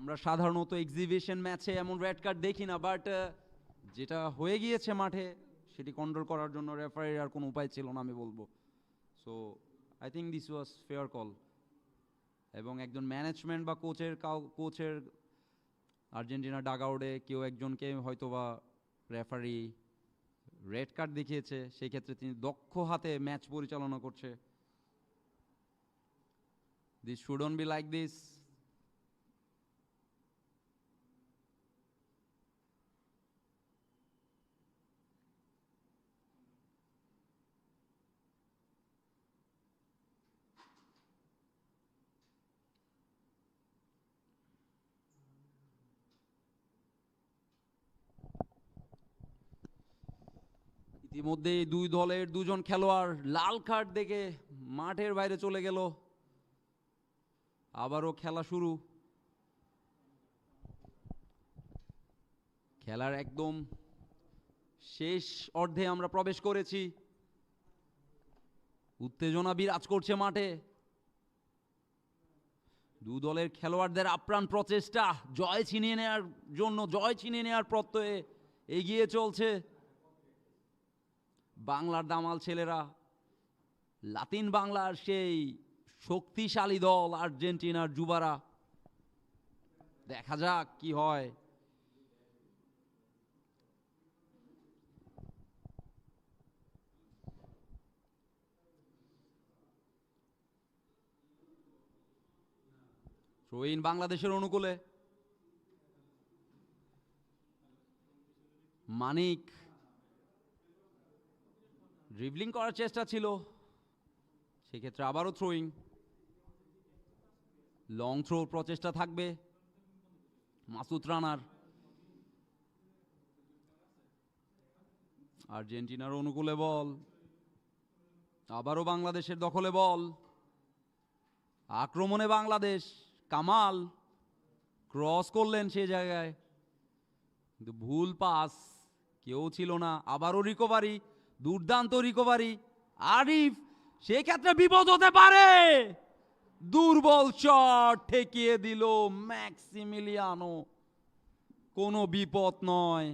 আমরা সাধারণত এক্সিবিশন ম্যাচে এমন রেড কার্ড দেখি না, বাট যেটা হয়ে গিয়েছে মাঠে সেটি কন্ট্রোল করার জন্য রেফারির আর কোনো উপায় ছিল না আমি বলবো। So I think this was fair call. এবং একজন ম্যানেজমেন্ট বা কোচের আর্জেন্টিনা ডাগআউটে কেউ একজনকে হয়তোবা রেফারি রেড কার্ড দেখিয়েছে, সেই ক্ষেত্রে তিনি দক্ষ হাতে ম্যাচ পরিচালনা করছে। This shouldn't be like this. ইতিমধ্যে দুই দলের দুজন খেলোয়াড় লাল কার্ড দেখে মাঠের বাইরে চলে গেল। আবারও খেলা শুরু। খেলার একদম শেষ অর্ধে আমরা প্রবেশ করেছি। উত্তেজনা বিরাজ করছে মাঠে। দু দলের খেলোয়াড়দের আপ্রাণ প্রচেষ্টা জয় ছিনিয়ে নেওয়ার প্রত্যয়ে এগিয়ে চলছে বাংলার দামাল ছেলেরা। লাতিন বাংলার সেই শক্তিশালী দল আর্জেন্টিনার যুবারা। দেখা যাক কি হয়। থ্রো ইন বাংলাদেশের অনুকূলে। মানিক ড্রিবলিং করার চেষ্টা ছিল, সেক্ষেত্রে আবারও থ্রোয়িং। লং থ্রো প্রচেষ্টা থাকবে মাসুদ রানার। আর্জেন্টিনার অনুকূলে বল, আবারও বাংলাদেশের দখলে বল। আক্রমণে বাংলাদেশ। কামাল ক্রস করলেন সে জায়গায়, কিন্তু ভুল পাস, কেউ ছিল না। আবারও রিকভারি, দুর্দান্ত রিকভারি। আরিফ, সেক্ষেত্রে বিপদ হতে পারে। দুর্বল শট ঠেকিয়ে দিল ম্যাক্সিমিলিয়ানো। কোনো বিপদ নয়,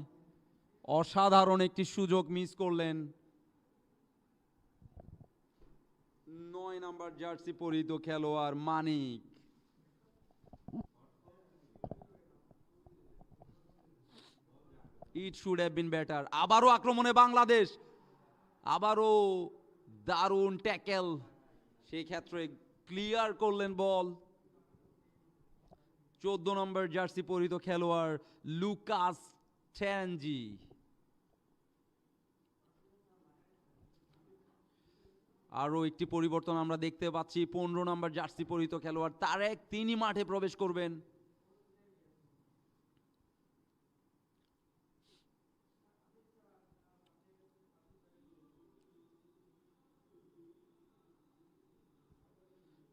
অসাধারণ একটি সুযোগ মিস করলেন ৯ নাম্বার জার্সি পরিহিত খেলোয়াড় Manik. It should have been better. আবারও আক্রমণে বাংলাদেশ, আবারও দারুণ ট্যাকেল, সেই ক্ষেত্রে ক্লিয়ার করলেন বল ১৪ নম্বর জার্সি পরিহিত খেলোয়াড় লুকাস চ্যানজি। আরও একটি পরিবর্তন আমরা দেখতে পাচ্ছি। ১৫ নম্বর জার্সি পরিহিত খেলোয়াড় তারেক, তিনি মাঠে প্রবেশ করবেন।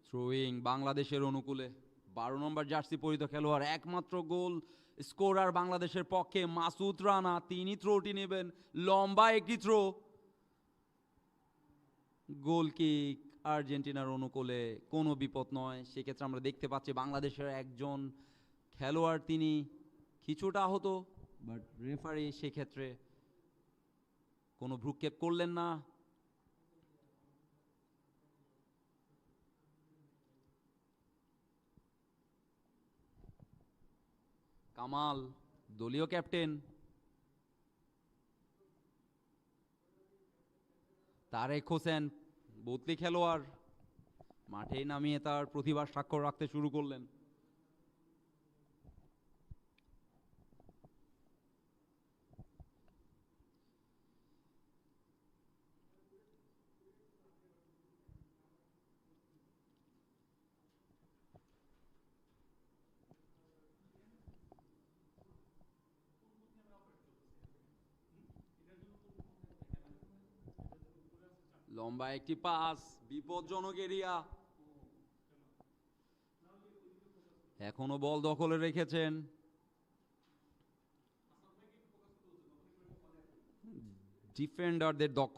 থ্রোয়িং বাংলাদেশের অনুকূলে। ১২ নম্বর জার্সি পরিহিত খেলোয়াড়, একমাত্র গোল স্কোরার বাংলাদেশের পক্ষে মাসুদ রানা, তিনি থ্রোটি নেবেন। লম্বা একটি থ্রো, গোল কিক আর্জেন্টিনার অনুকূলে। কোনো বিপদ নয়। সেক্ষেত্রে আমরা দেখতে পাচ্ছি বাংলাদেশের একজন খেলোয়াড় তিনি কিছুটা আহত, বাট রেফারি সেক্ষেত্রে কোনো ভ্রুক্ষেপ করলেন না। কামাল, দলীয় ক্যাপ্টেন। তারেক হোসেন, বদলি খেলোয়াড়, মাঠেই নামিয়ে তার প্রতিভার স্বাক্ষর রাখতে শুরু করলেন। লম্বা একটি পাস, বিপজ্জনক এরিয়া। এখনো বল দখলে রেখেছেন ডিফেন্ডারদের দক্ষ